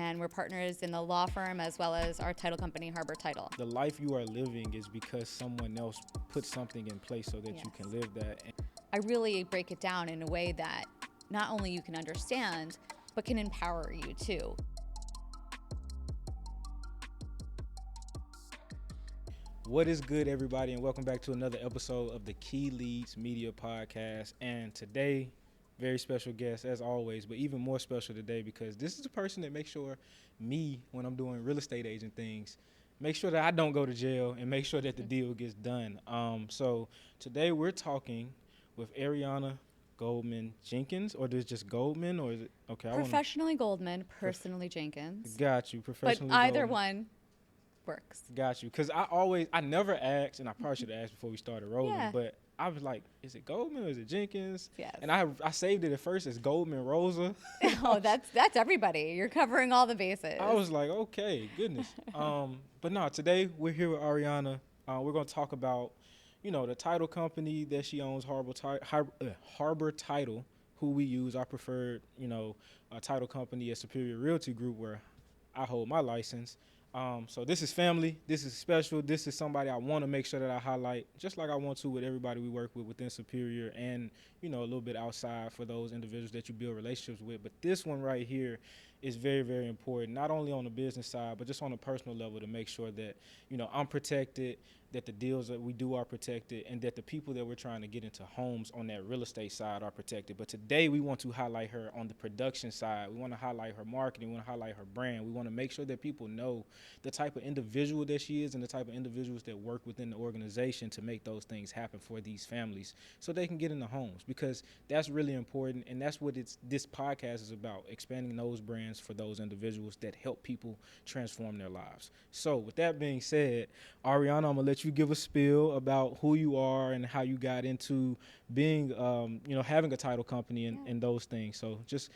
and we're partners in the law firm as well as our title company, Harbor Title. The life you are living is because someone else put something in place so that you can live that. I really break it down in a way that not only you can understand, but can empower you too. What is good, everybody, and welcome back to another episode of the Key Leads Media Podcast. And today, very special guest, as always, but even more special today because this is the person that makes sure me, when I'm doing real estate agent things, make sure that I don't go to jail and make sure that the deal gets done. So today we're talking with Ariana Goldman Jenkins, or is it just Goldman, or is it okay? Professionally Goldman, personally Jenkins. Got you. Professionally, but either Goldman. one works. Got you. Because I never asked, and I probably should have asked before we started rolling, but I was like, is it Goldman or is it Jenkins? Yes. And I saved it at first as Goldman Rosa. Oh, that's everybody. You're covering all the bases. I was like, okay, goodness. But no, today we're here with Ariana. We're going to talk about, the title company that she owns, Harbor Title, who we use. Our preferred, title company is Superior Realty Group, where I hold my license. So this is family. This is special. This is somebody I want to make sure that I highlight, just like I want to with everybody we work with within Superior and, a little bit outside for those individuals that you build relationships with. But this one right here is very, very important, not only on the business side, but just on a personal level to make sure that, I'm protected, that the deals that we do are protected, and that the people that we're trying to get into homes on that real estate side are protected. But today we want to highlight her on the production side. We want to highlight her marketing. We want to highlight her brand. We want to make sure that people know the type of individual that she is and the type of individuals that work within the organization to make those things happen for these families so they can get into homes, because that's really important. And that's what this podcast is about, expanding those brands for those individuals that help people transform their lives. So with that being said, Ariana, I'm going to let you give a spiel about who you are and how you got into being, having a title company and those things. So just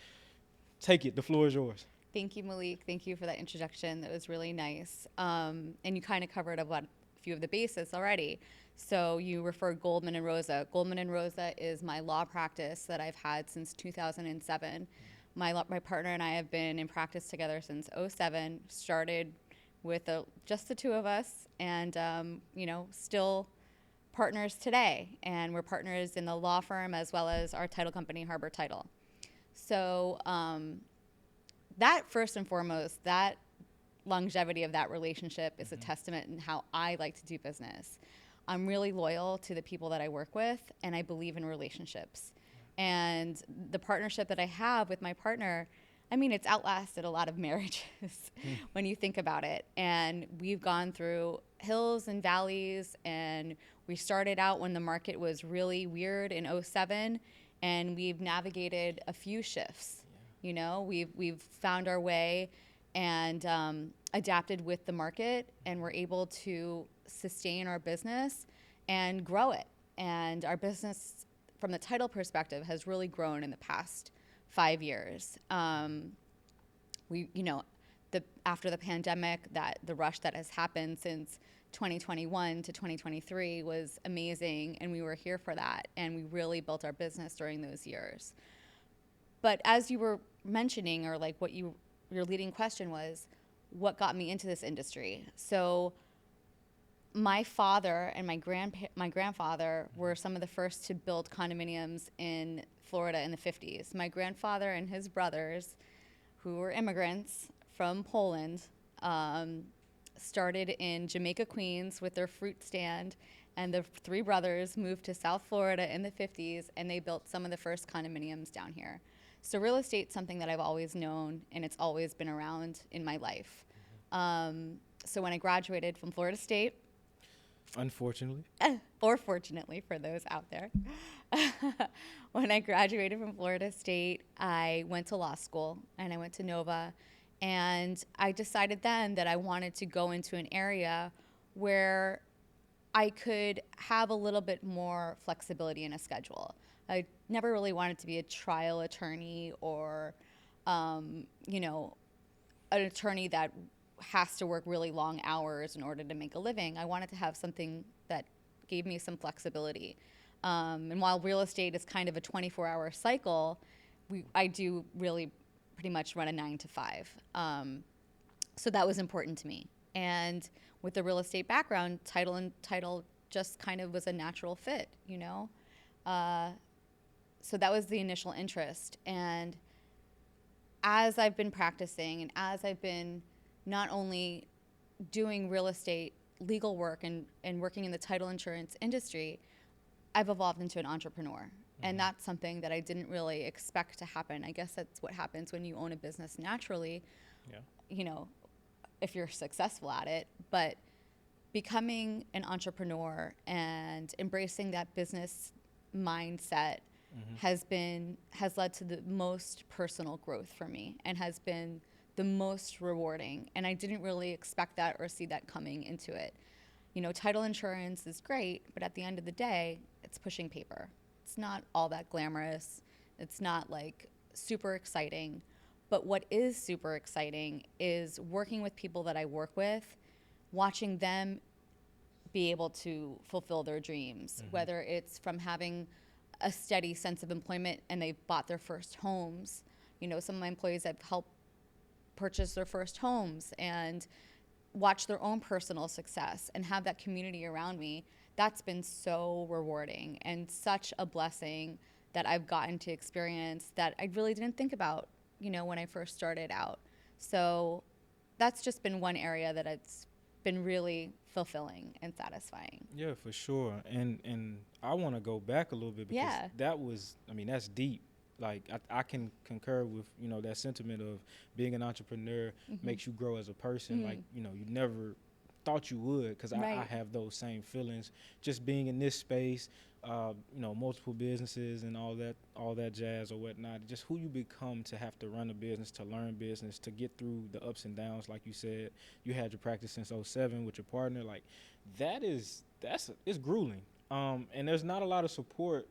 take it. The floor is yours. Thank you, Malik. Thank you for that introduction. That was really nice. And you kind of covered a few of the bases already. So you referred Goldman and Rosa. Goldman and Rosa is my law practice that I've had since 2007. My partner and I have been in practice together since 2007. Started with just the two of us, and still partners today. And we're partners in the law firm as well as our title company, Harbor Title. So that first and foremost, that longevity of that relationship is a testament in how I like to do business. I'm really loyal to the people that I work with, and I believe in relationships. And the partnership that I have with my partner, it's outlasted a lot of marriages when you think about it. And we've gone through hills and valleys, and we started out when the market was really weird in 2007, and we've navigated a few shifts. We've found our way and adapted with the market, and we're able to sustain our business and grow it. And our business, from the title perspective, has really grown in the past 5 years. After the pandemic, the rush that has happened since 2021 to 2023 was amazing, and we were here for that, and we really built our business during those years. But as you were mentioning, or like what your leading question was, what got me into this industry? So my father and my grandfather were some of the first to build condominiums in Florida in the 50s. My grandfather and his brothers, who were immigrants from Poland, started in Jamaica, Queens with their fruit stand, and the three brothers moved to South Florida in the 50s, and they built some of the first condominiums down here. So real estate's something that I've always known, and it's always been around in my life. So when I graduated from Florida State, unfortunately, or fortunately for those out there, when I graduated from Florida State, I went to law school, and I went to Nova, and I decided then that I wanted to go into an area where I could have a little bit more flexibility in a schedule. I never really wanted to be a trial attorney or, an attorney that has to work really long hours in order to make a living. I wanted to have something that gave me some flexibility. And while real estate is kind of a 24-hour cycle, I do really pretty much run a 9 to 5. So that was important to me. And with the real estate background, title just kind of was a natural fit, you know? So that was the initial interest. And as I've been practicing and as I've been not only doing real estate legal work and working in the title insurance industry, I've evolved into an entrepreneur. Mm-hmm. And that's something that I didn't really expect to happen. I guess that's what happens when you own a business naturally, you know, if you're successful at it. But becoming an entrepreneur and embracing that business mindset has led to the most personal growth for me and has been the most rewarding. And I didn't really expect that or see that coming into it. You know, title insurance is great, but at the end of the day, it's pushing paper. It's not all that glamorous. It's not like super exciting. But what is super exciting is working with people that I work with, watching them be able to fulfill their dreams, whether it's from having a steady sense of employment and they've bought their first homes. You know, some of my employees have helped purchase their first homes and watch their own personal success and have that community around me. That's been so rewarding and such a blessing that I've gotten to experience that I really didn't think about, you know, when I first started out. So that's just been one area that it's been really fulfilling and satisfying. Yeah, for sure. And I want to go back a little bit because that was, I mean, that's deep. Like I can concur with, you know, that sentiment of being an entrepreneur makes you grow as a person. Like, you know, you never thought you would, because I have those same feelings just being in this space, you know, multiple businesses and all that jazz or whatnot. Just who you become to have to run a business, to learn business, to get through the ups and downs. Like you said, you had your practice since 2007 with your partner. Like it's grueling. And there's not a lot of support,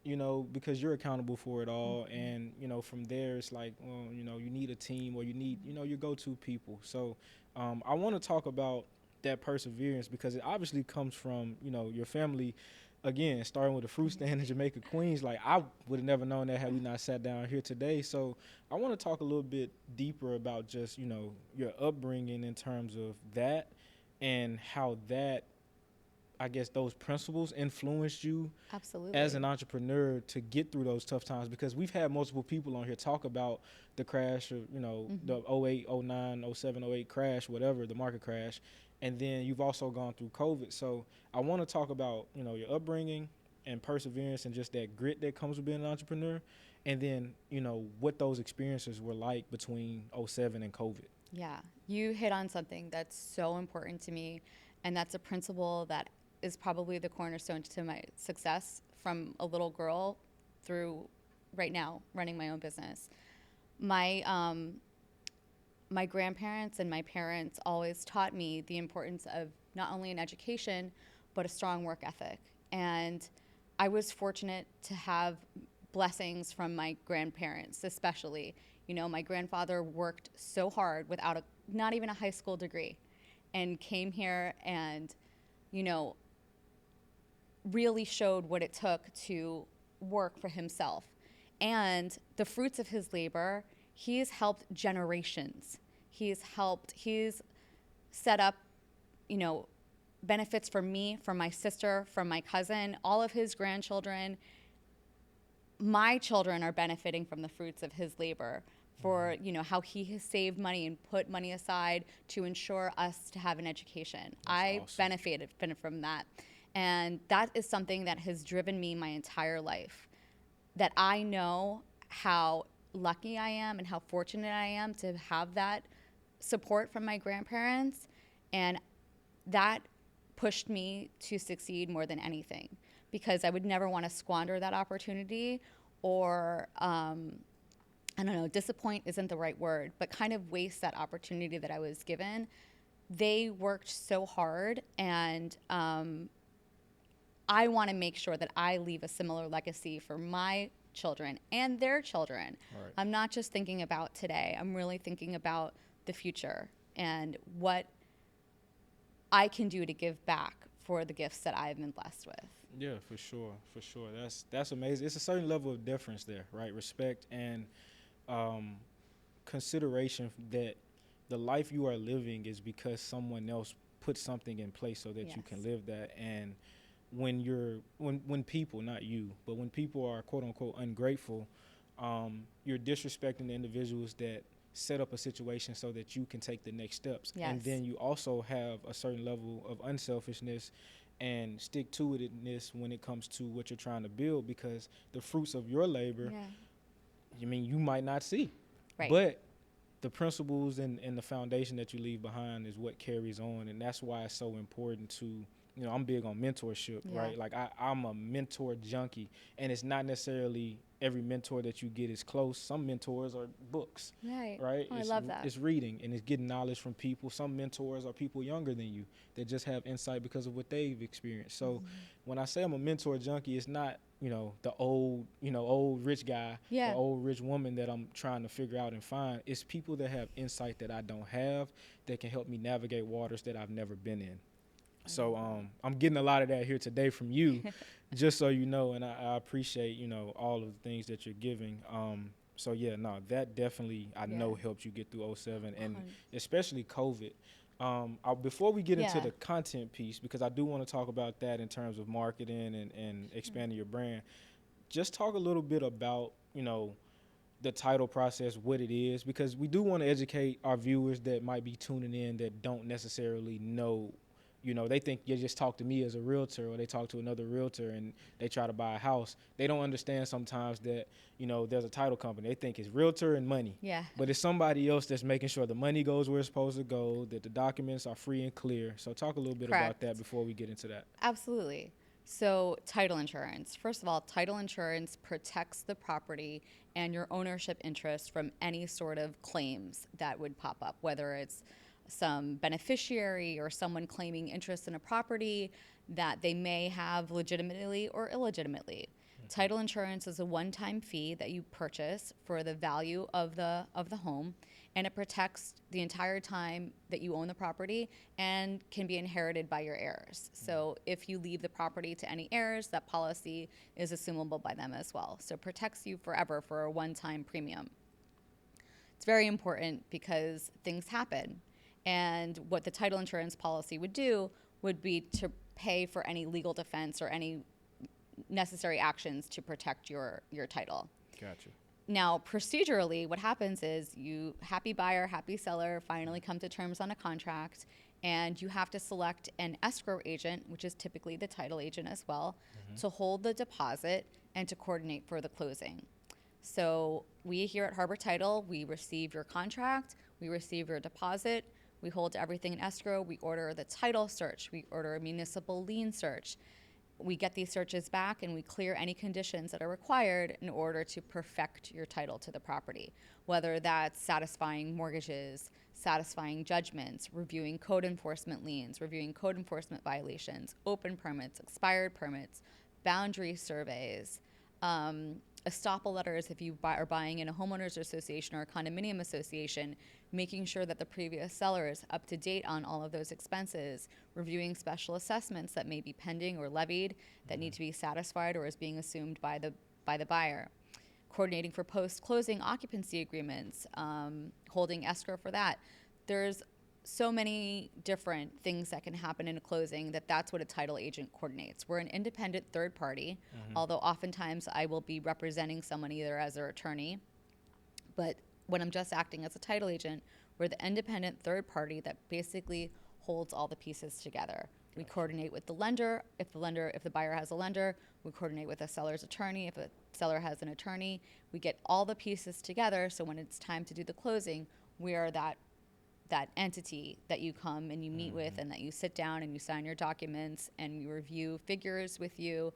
you know, because you're accountable for it all. And, you know, from there, it's like, well, you know, you need a team or you need, you know, your go-to people. So I want to talk about that perseverance because it obviously comes from, you know, your family. Again, starting with a fruit stand in Jamaica, Queens, like I would have never known that had we not sat down here today. So I want to talk a little bit deeper about just, you know, your upbringing in terms of that and how that, I guess, those principles influenced you Absolutely as an entrepreneur to get through those tough times, because we've had multiple people on here talk about the crash of, you know, the 08, 09, 07, 08 crash, whatever, the market crash. And then you've also gone through COVID. So I want to talk about, you know, your upbringing and perseverance and just that grit that comes with being an entrepreneur. And then, you know, what those experiences were like between 07 and COVID. Yeah, you hit on something that's so important to me. And that's a principle that is probably the cornerstone to my success from a little girl through right now running my own business. My grandparents and my parents always taught me the importance of not only an education, but a strong work ethic. And I was fortunate to have blessings from my grandparents, especially. You know, my grandfather worked so hard without not even a high school degree, and came here and, you know, really showed what it took to work for himself. And the fruits of his labor, he's helped generations. He's set up, you know, benefits for me, for my sister, for my cousin, all of his grandchildren. My children are benefiting from the fruits of his labor, for, you know, how he has saved money and put money aside to ensure us to have an education. I awesome. benefited from that. And that is something that has driven me my entire life, that I know how lucky I am and how fortunate I am to have that support from my grandparents. And that pushed me to succeed more than anything, because I would never want to squander that opportunity or, I don't know, disappoint isn't the right word, but kind of waste that opportunity that I was given. They worked so hard, and I want to make sure that I leave a similar legacy for my children and their children. Right. I'm not just thinking about today. I'm really thinking about the future and what I can do to give back for the gifts that I've been blessed with. Yeah, for sure. That's amazing. It's a certain level of deference there, right? Respect and consideration that the life you are living is because someone else put something in place so that you can live that. And when people, not you, but when people are quote unquote ungrateful, you're disrespecting the individuals that set up a situation so that you can take the next steps. Yes. And then you also have a certain level of unselfishness and stick to itness when it comes to what you're trying to build, because the fruits of your labor, you might not see. Right. But the principles and the foundation that you leave behind is what carries on. And that's why it's so important to, I'm big on mentorship, right? Like I'm a mentor junkie, and it's not necessarily every mentor that you get is close. Some mentors are books, right? Oh, I love that. It's reading and it's getting knowledge from people. Some mentors are people younger than you that just have insight because of what they've experienced. So when I say I'm a mentor junkie, it's not, the old rich guy or old rich woman that I'm trying to figure out and find. It's people that have insight that I don't have, that can help me navigate waters that I've never been in. So I'm getting a lot of that here today from you, just so you know, and I appreciate, all of the things that you're giving. So that definitely I know helped you get through 07 and especially COVID. Before we get into the content piece, because I do want to talk about that in terms of marketing and expanding your brand, just talk a little bit about, the title process, what it is, because we do want to educate our viewers that might be tuning in that don't necessarily know. They think you just talk to me as a realtor, or they talk to another realtor and they try to buy a house. They don't understand sometimes that, there's a title company. They think it's realtor and money. Yeah. But it's somebody else that's making sure the money goes where it's supposed to go, that the documents are free and clear. So talk a little bit about that before we get into that. Absolutely. So title insurance. First of all, title insurance protects the property and your ownership interest from any sort of claims that would pop up, whether it's some beneficiary or someone claiming interest in a property that they may have legitimately or illegitimately. Title insurance is a one-time fee that you purchase for the value of the home, and it protects the entire time that you own the property and can be inherited by your heirs. So if you leave the property to any heirs, that policy is assumable by them as well. So it protects you forever for a one-time premium. It's very important because things happen. And what the title insurance policy would do would be to pay for any legal defense or any necessary actions to protect your title. Gotcha. Now, procedurally, what happens is you, happy buyer, happy seller, finally come to terms on a contract, and you have to select an escrow agent, which is typically the title agent as well, to hold the deposit and to coordinate for the closing. So we here at Harbor Title, we receive your contract, we receive your deposit, we hold everything in escrow, we order the title search, we order a municipal lien search. We get these searches back and we clear any conditions that are required in order to perfect your title to the property, whether that's satisfying mortgages, satisfying judgments, reviewing code enforcement liens, reviewing code enforcement violations, open permits, expired permits, boundary surveys, estoppel letters if you are buying in a homeowners association or a condominium association, making sure that the previous seller is up to date on all of those expenses, reviewing special assessments that may be pending or levied that need to be satisfied or is being assumed by the buyer, coordinating for post-closing occupancy agreements, holding escrow for that. There's so many different things that can happen in a closing that's what a title agent coordinates. We're an independent third party, although oftentimes I will be representing someone either as their attorney, but when I'm just acting as a title agent, we're the independent third party that basically holds all the pieces together. We coordinate with the lender. If the buyer has a lender, we coordinate with a seller's attorney. If a seller has an attorney, we get all the pieces together. So when it's time to do the closing, we are that entity that you come and you meet with, and that you sit down and you sign your documents and we review figures with you,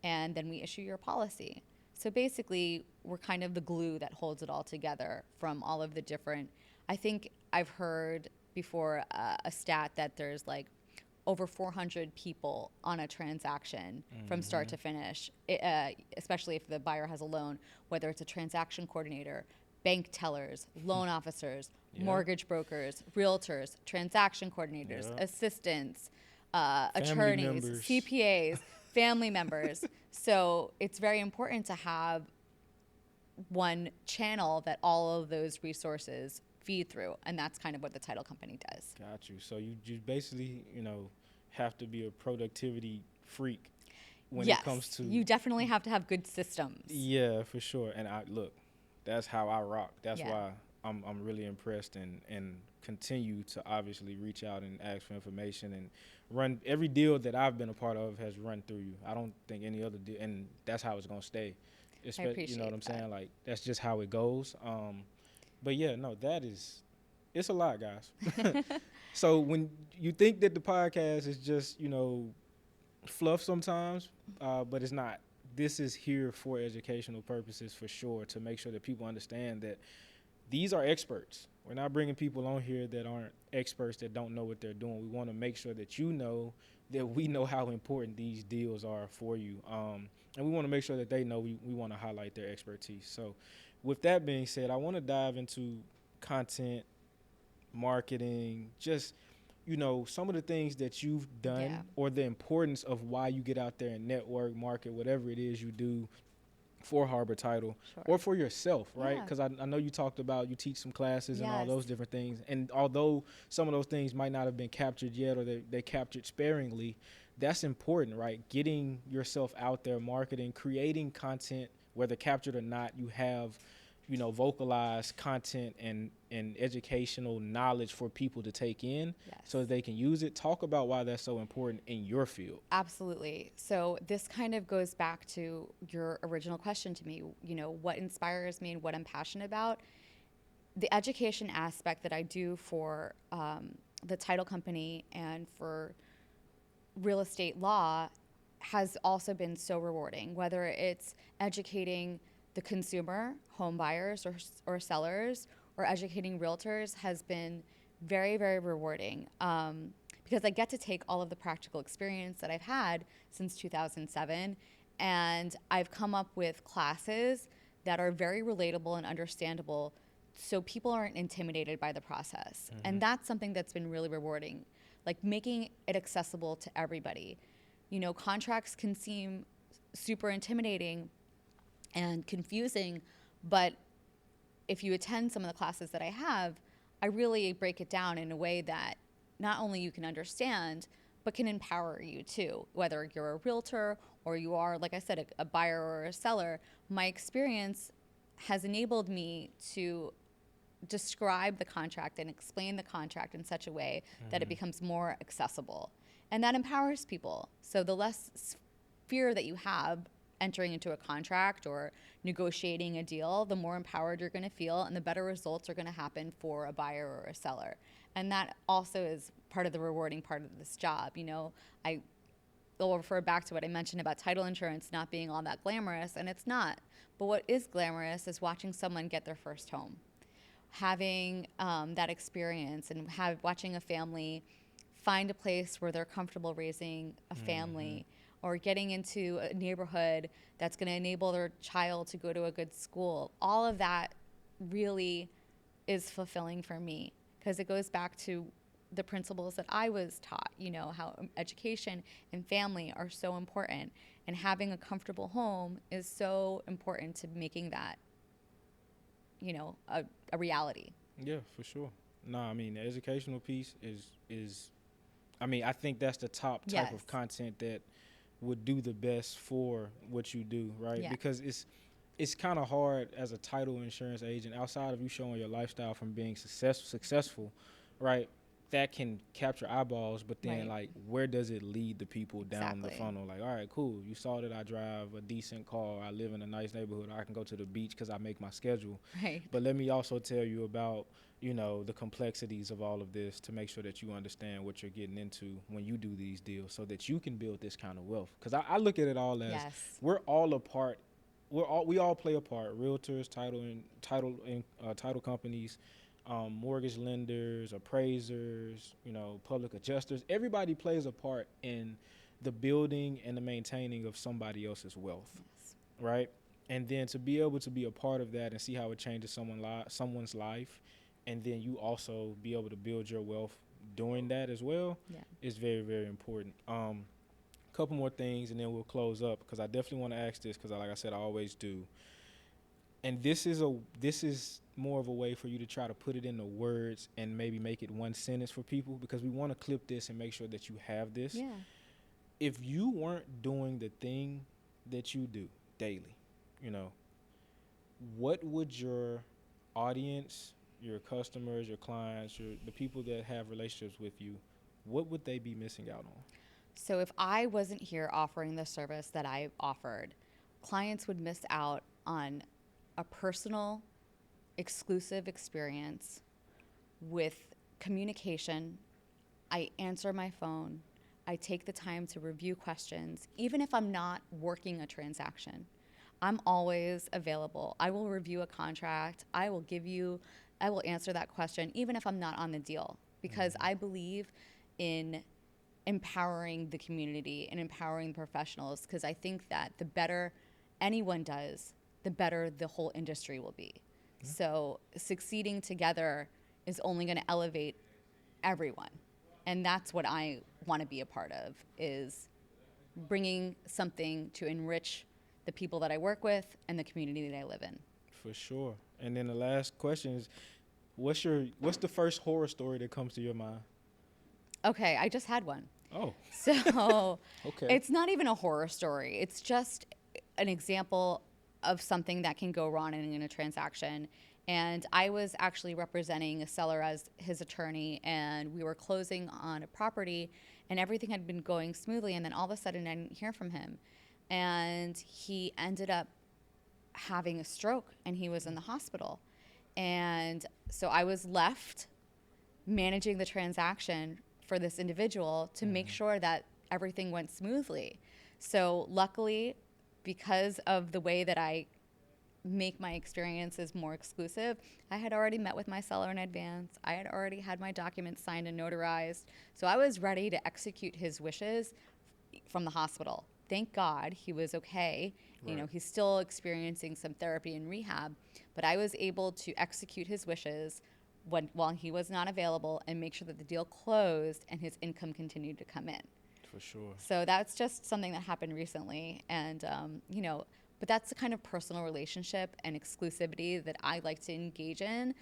and then we issue your policy. So basically, we're kind of the glue that holds it all together from all of the different. I think I've heard before a stat that there's like over 400 people on a transaction from start to finish, especially if the buyer has a loan, whether it's a transaction coordinator, bank tellers, loan officers, mortgage brokers, realtors, transaction coordinators, assistants, attorneys, members. CPAs, family members. So it's very important to have one channel that all of those resources feed through, and that's kind of what the title company does. Got you. So you basically, have to be a productivity freak when it comes Yes, to. you definitely have to have good systems. Yeah, for sure. And I look, that's how I rock. That's Yeah. why I'm really impressed and continue to obviously reach out and ask for information and run every deal that I've been a part of has run through you. I don't think any other deal, and that's how it's gonna stay. I You know what I'm appreciate that. saying? Like that's just how it goes. But yeah, no, it's a lot, guys. So when you think that the podcast is just fluff sometimes, but it's not. This is here for educational purposes for sure, to make sure that people understand that these are experts. We're not bringing people on here that aren't experts, that don't know what they're doing. We want to make sure that you know that we know how important these deals are for you. And we want to make sure that they know we want to highlight their expertise. So with that being said, I want to dive into content, marketing, just some of the things that you've done, Yeah. or the importance of why you get out there and network, market, whatever it is you do for Harbor Title, Sure. or for yourself, right? Yeah. Because I know you talked about you teach some classes and all Yes. those different things. And although some of those things might not have been captured yet, or they captured sparingly, that's important, right? Getting yourself out there, marketing, creating content, whether captured or not, you have vocalized content and educational knowledge for people to take in, Yes. so that they can use it. Talk about why that's so important in your field. Absolutely. So this kind of goes back to your original question to me, what inspires me and what I'm passionate about. The education aspect that I do for the title company and for real estate law has also been so rewarding, whether it's educating the consumer, home buyers or sellers, or educating realtors, has been very, very rewarding, because I get to take all of the practical experience that I've had since 2007, and I've come up with classes that are very relatable and understandable, so people aren't intimidated by the process. Mm-hmm. And that's something that's been really rewarding, like making it accessible to everybody. Contracts can seem super intimidating and confusing, but if you attend some of the classes that I have, I really break it down in a way that not only you can understand, but can empower you too. Whether you're a realtor or you are, like I said, a buyer or a seller, my experience has enabled me to describe the contract and explain the contract in such a way that it becomes more accessible. And that empowers people. So the less fear that you have entering into a contract or negotiating a deal, the more empowered you're going to feel, and the better results are going to happen for a buyer or a seller. And that also is part of the rewarding part of this job. I'll refer back to what I mentioned about title insurance not being all that glamorous, and it's not. But what is glamorous is watching someone get their first home, having that experience, and watching a family find a place where they're comfortable raising a family, or getting into a neighborhood that's going to enable their child to go to a good school. All of that really is fulfilling for me, because it goes back to the principles that I was taught, how education and family are so important, and having a comfortable home is so important to making that, a reality. Yeah, for sure. No, I mean, the educational piece is I think that's the top type Yes. of content that would do the best for what you do, right? Yeah. Because it's kind of hard as a title insurance agent, outside of you showing your lifestyle from being successful, right? That can capture eyeballs, but then Right. like, where does it lead the people down the Exactly. funnel? Like, all right, cool. You saw that I drive a decent car. I live in a nice neighborhood. I can go to the beach because I make my schedule. Right. But let me also tell you about, the complexities of all of this, to make sure that you understand what you're getting into when you do these deals, so that you can build this kind of wealth. Because I look at it all as, Yes. we're all a part. We all play a part. Realtors, title companies, mortgage lenders, appraisers, public adjusters. Everybody plays a part in the building and the maintaining of somebody else's wealth, Yes. right? And then to be able to be a part of that and see how it changes someone's life, and then you also be able to build your wealth doing that as well, Yeah. is very, very important. Couple more things and then we'll close up, because I definitely want to ask this, because like I said, I always do. And this is more of a way for you to try to put it into words and maybe make it one sentence for people, because we want to clip this and make sure that you have this. Yeah. If you weren't doing the thing that you do daily, you know, what would your audience, your customers, your clients, the people that have relationships with you, what would they be missing out on? So if I wasn't here offering the service that I offered, clients would miss out on a personal, exclusive experience with communication. I answer my phone. I take the time to review questions, even if I'm not working a transaction. I'm always available. I will review a contract. I will answer that question, even if I'm not on the deal, because I believe in empowering the community and empowering the professionals, because I think that the better anyone does, the better the whole industry will be. So succeeding together is only going to elevate everyone. And that's what I want to be a part of, is bringing something to enrich the people that I work with and the community that I live in. For sure. And then the last question is, what's the first horror story that comes to your mind? Okay, I just had one. Oh. So Okay. it's not even a horror story. It's just an example of something that can go wrong in a transaction. And I was actually representing a seller as his attorney, and we were closing on a property, and everything had been going smoothly. And then all of a sudden, I didn't hear from him. And he ended up having a stroke, and he was in the hospital. And so I was left managing the transaction for this individual to make sure that everything went smoothly. So luckily, because of the way that I make my experiences more exclusive, I had already met with my seller in advance. I had already had my documents signed and notarized. So I was ready to execute his wishes from the hospital. Thank God he was okay. Right. You know, he's still experiencing some therapy and rehab, but I was able to execute his wishes while he was not available and make sure that the deal closed and his income continued to come in. For sure. So that's just something that happened recently. And, but that's the kind of personal relationship and exclusivity that I like to engage in,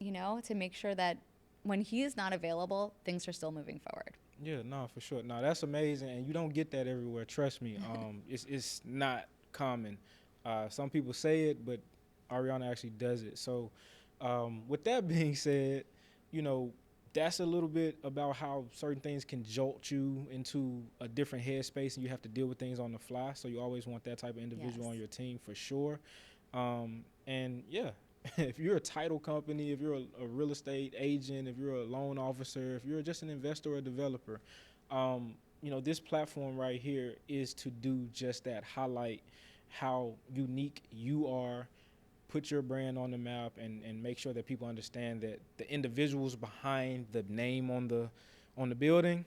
to make sure that when he is not available, things are still moving forward. Yeah, no, for sure. No, that's amazing, and you don't get that everywhere. Trust me. It's not common. Some people say it, but Ariana actually does it. So, with that being said, that's a little bit about how certain things can jolt you into a different headspace, and you have to deal with things on the fly. So you always want that type of individual on your team, for sure. And yeah, if you're a title company, if you're a real estate agent, if you're a loan officer, if you're just an investor or a developer, this platform right here is to do just that: highlight how unique you are, put your brand on the map, and make sure that people understand that the individuals behind the name on the building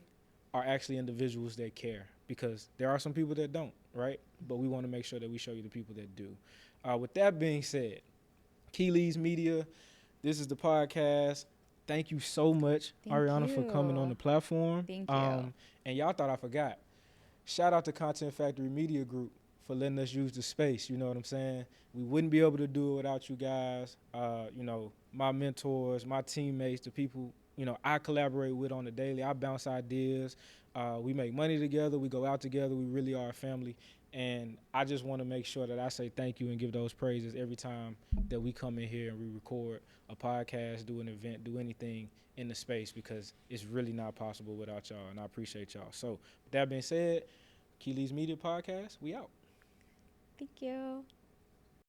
are actually individuals that care, because there are some people that don't, right? But we want to make sure that we show you the people that do. With that being said, Keeley's Media, this is the podcast. Thank you so much, Thank Ariana, for you. coming on the platform. Thank you. And y'all thought I forgot. Shout out to Content Factory Media Group for letting us use the space. You know what I'm saying? We wouldn't be able to do it without you guys. My mentors, my teammates, the people, I collaborate with on the daily. I bounce ideas. We make money together. We go out together. We really are a family. And I just want to make sure that I say thank you and give those praises every time that we come in here and we record a podcast, do an event, do anything in the space, because it's really not possible without y'all, and I appreciate y'all. So with that being said, Keeley's Media Podcast, we out. Thank you.